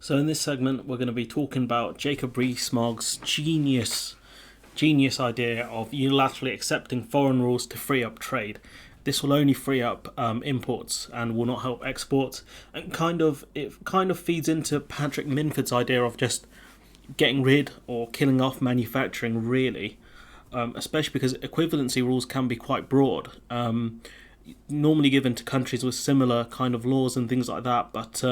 So in this segment, we're going to be talking about Jacob Rees-Mogg's genius idea of unilaterally accepting foreign rules to free up trade. This will only free up imports and will not help exports. And it kind of feeds into Patrick Minford's idea of just getting rid or killing off manufacturing, really. Especially because equivalency rules can be quite broad. Normally given to countries with similar kind of laws and things like that, but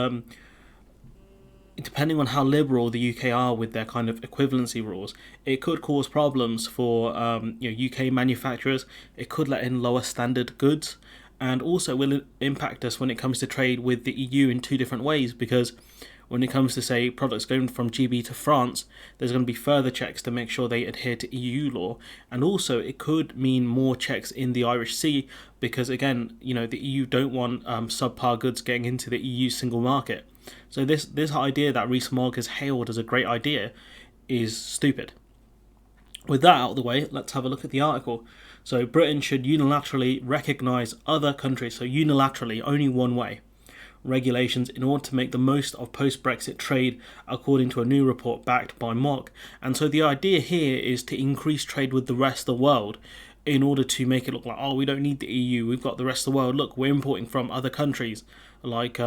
depending on how liberal the UK are with their kind of equivalency rules, it could cause problems for UK manufacturers. It could let in lower standard goods, and also will impact us when it comes to trade with the EU in two different ways, because when it comes to, say, products going from GB to France, there's going to be further checks to make sure they adhere to EU law. And also, it could mean more checks in the Irish Sea, because, again, the EU don't want subpar goods getting into the EU single market. So this idea that Rees-Mogg has hailed as a great idea is stupid. With that out of the way, let's have a look at the article. So Britain should unilaterally recognise other countries, so unilaterally, only one way, regulations in order to make the most of post-Brexit trade, according to a new report backed by Mogg. And so the idea here is to increase trade with the rest of the world in order to make it look like, we don't need the EU, we've got the rest of the world. Look, we're importing from other countries like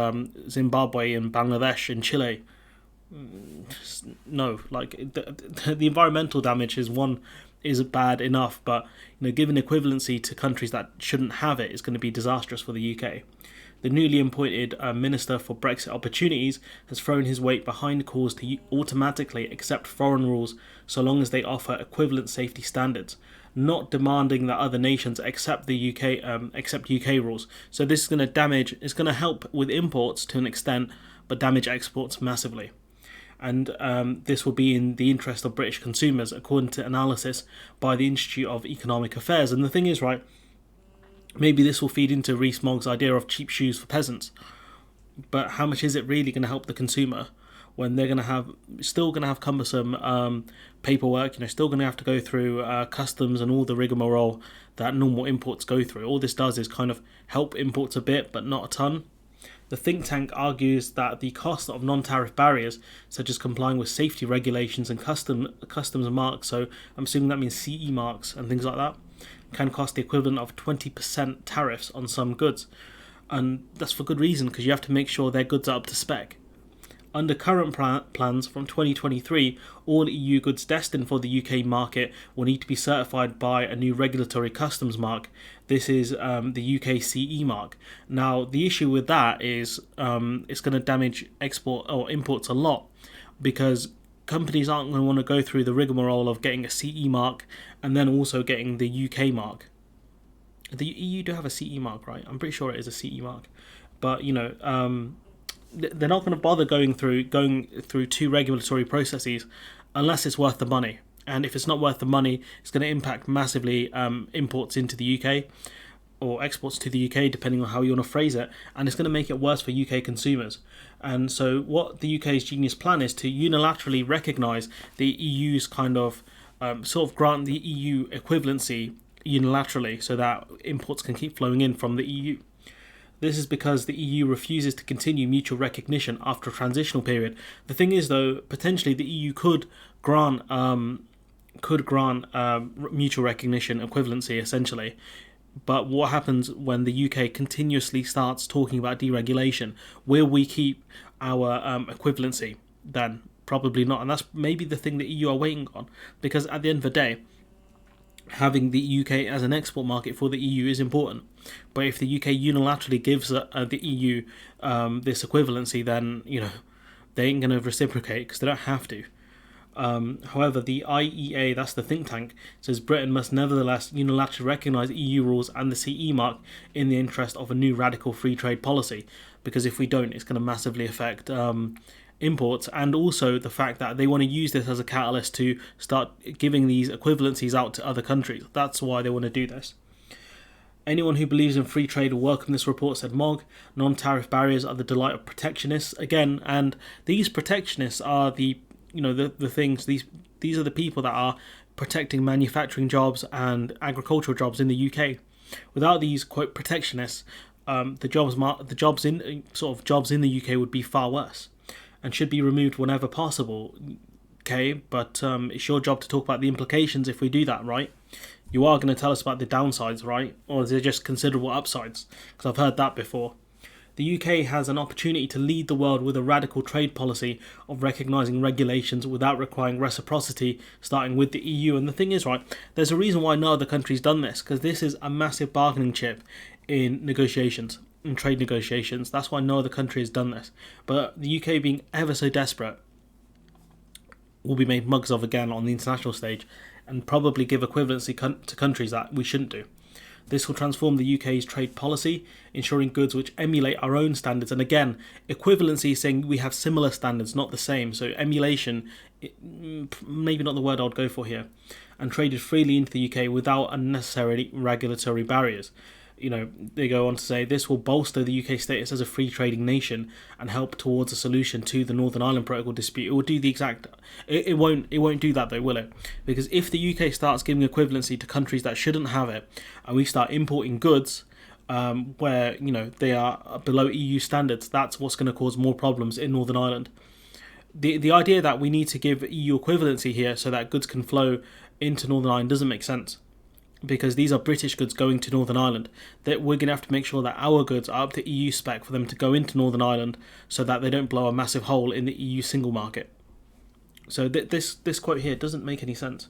Zimbabwe and Bangladesh and Chile. No, like the environmental damage is bad enough, but giving equivalency to countries that shouldn't have it is going to be disastrous for the UK. The newly appointed Minister for Brexit Opportunities has thrown his weight behind calls to automatically accept foreign rules so long as they offer equivalent safety standards, not demanding that other nations accept UK rules. So this is going to it's going to help with imports to an extent, but damage exports massively. And this will be in the interest of British consumers, according to analysis by the Institute of Economic Affairs. And the thing is, right, maybe this will feed into Rees-Mogg's idea of cheap shoes for peasants. But how much is it really going to help the consumer when they're still going to have cumbersome paperwork, still going to have to go through customs and all the rigmarole that normal imports go through? All this does is kind of help imports a bit, but not a ton. The think tank argues that the cost of non-tariff barriers, such as complying with safety regulations and customs marks, so I'm assuming that means CE marks and things like that, can cost the equivalent of 20% tariffs on some goods. And that's for good reason, because you have to make sure their goods are up to spec. Under current plans from 2023, all EU goods destined for the UK market will need to be certified by a new regulatory customs mark. This is the UK CE mark. Now, the issue with that is it's going to damage export or imports a lot, because companies aren't going to want to go through the rigmarole of getting a CE mark and then also getting the UK mark. The EU do have a CE mark, right? I'm pretty sure it is a CE mark. But, they're not going to bother going through two regulatory processes unless it's worth the money. And if it's not worth the money, it's going to impact massively imports into the UK or exports to the UK, depending on how you want to phrase it. And it's going to make it worse for UK consumers. And so what the UK's genius plan is to unilaterally recognise the EU's kind of sort of grant the EU equivalency unilaterally so that imports can keep flowing in from the EU. This is because the EU refuses to continue mutual recognition after a transitional period. The thing is, though, potentially the EU could grant mutual recognition equivalency, essentially. But what happens when the UK continuously starts talking about deregulation? Will we keep our equivalency then? Probably not. And that's maybe the thing the EU are waiting on. Because at the end of the day, having the UK as an export market for the EU is important. But if the UK unilaterally gives the EU this equivalency, then they ain't going to reciprocate because they don't have to. However, the IEA, that's the think tank, says Britain must nevertheless unilaterally recognise EU rules and the CE mark in the interest of a new radical free trade policy, because if we don't, it's going to massively affect imports, and also the fact that they want to use this as a catalyst to start giving these equivalencies out to other countries. That's why they want to do this. Anyone who believes in free trade will welcome this report, said Mogg. Non-tariff barriers are the delight of protectionists again, and these protectionists are the things. These are the people that are protecting manufacturing jobs and agricultural jobs in the UK. Without these quote protectionists, the jobs in the UK would be far worse. and should be removed whenever possible. Okay, but it's your job to talk about the implications if we do that, right? You are going to tell us about the downsides, right? Or is there just considerable upsides? Because I've heard that before. The UK has an opportunity to lead the world with a radical trade policy of recognising regulations without requiring reciprocity, starting with the EU. And the thing is, right, there's a reason why no other country's done this, because this is a massive bargaining chip in negotiations, in trade negotiations. That's why no other country has done this. But the UK, being ever so desperate, will be made mugs of again on the international stage and probably give equivalency to countries that we shouldn't do. This will transform the UK's trade policy, ensuring goods which emulate our own standards. And again, equivalency is saying we have similar standards, not the same. So emulation, maybe not the word I'd go for here. And traded freely into the UK without unnecessary regulatory barriers. You know, they go on to say this will bolster the UK status as a free trading nation and help towards a solution to the Northern Ireland Protocol dispute. It will do the exact. It won't do that though, will it? Because if the UK starts giving equivalency to countries that shouldn't have it, and we start importing goods where they are below EU standards, that's what's going to cause more problems in Northern Ireland. The idea that we need to give EU equivalency here so that goods can flow into Northern Ireland doesn't make sense. Because these are British goods going to Northern Ireland, that we're going to have to make sure that our goods are up to EU spec for them to go into Northern Ireland so that they don't blow a massive hole in the EU single market. So this quote here doesn't make any sense.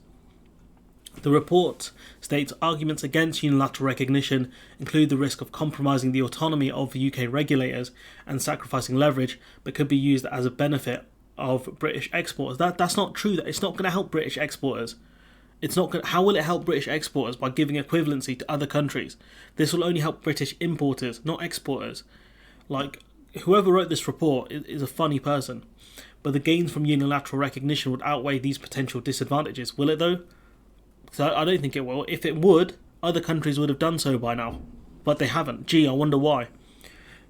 The report states arguments against unilateral recognition include the risk of compromising the autonomy of the UK regulators and sacrificing leverage, but could be used as a benefit of British exporters. That's not true. It's not going to help British exporters. It's not good. How will it help British exporters? By giving equivalency to other countries. This will only help British importers, not exporters. Like, whoever wrote this report is a funny person. But the gains from unilateral recognition would outweigh these potential disadvantages. Will it though? So I don't think it will. If it would, other countries would have done so by now. But they haven't. Gee, I wonder why.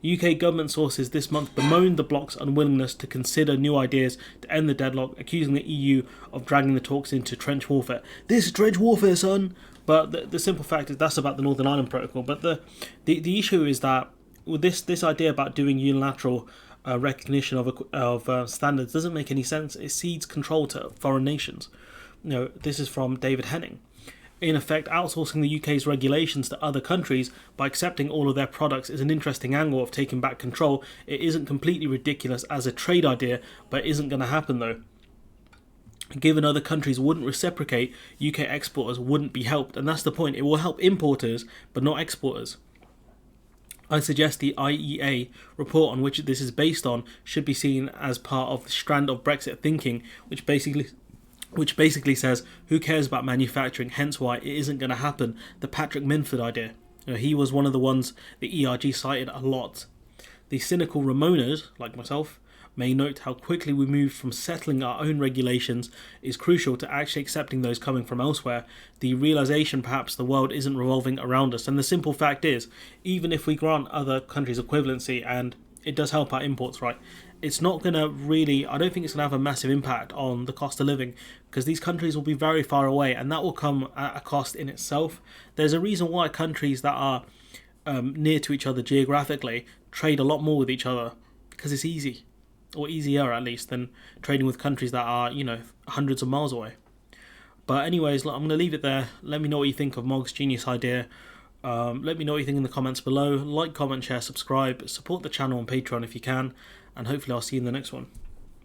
UK government sources this month bemoaned the bloc's unwillingness to consider new ideas to end the deadlock, accusing the EU of dragging the talks into trench warfare. This is trench warfare, son! But the simple fact is that's about the Northern Ireland Protocol. But the issue is that with this idea about doing unilateral recognition of standards doesn't make any sense. It cedes control to foreign nations. This is from David Henning. In effect, outsourcing the UK's regulations to other countries by accepting all of their products is an interesting angle of taking back control. It isn't completely ridiculous as a trade idea, but it isn't going to happen though. Given other countries wouldn't reciprocate, UK exporters wouldn't be helped, and that's the point. It will help importers, but not exporters. I suggest the IEA report on which this is based on should be seen as part of the strand of Brexit thinking, which basically says, who cares about manufacturing, hence why it isn't going to happen. The Patrick Minford idea. He was one of the ones the ERG cited a lot. The cynical Ramonas, like myself, may note how quickly we moved from settling our own regulations is crucial to actually accepting those coming from elsewhere. The realization perhaps the world isn't revolving around us. And the simple fact is, even if we grant other countries equivalency, and it does help our imports, right? It's not going to really, I don't think it's going to have a massive impact on the cost of living, because these countries will be very far away, and that will come at a cost in itself. There's a reason why countries that are near to each other geographically trade a lot more with each other, because it's easy, or easier at least, than trading with countries that are, hundreds of miles away. But anyways, I'm going to leave it there. Let me know what you think of Mogg's genius idea. Let me know what you think in the comments below. Like, comment, share, subscribe. Support the channel on Patreon if you can. And hopefully I'll see you in the next one.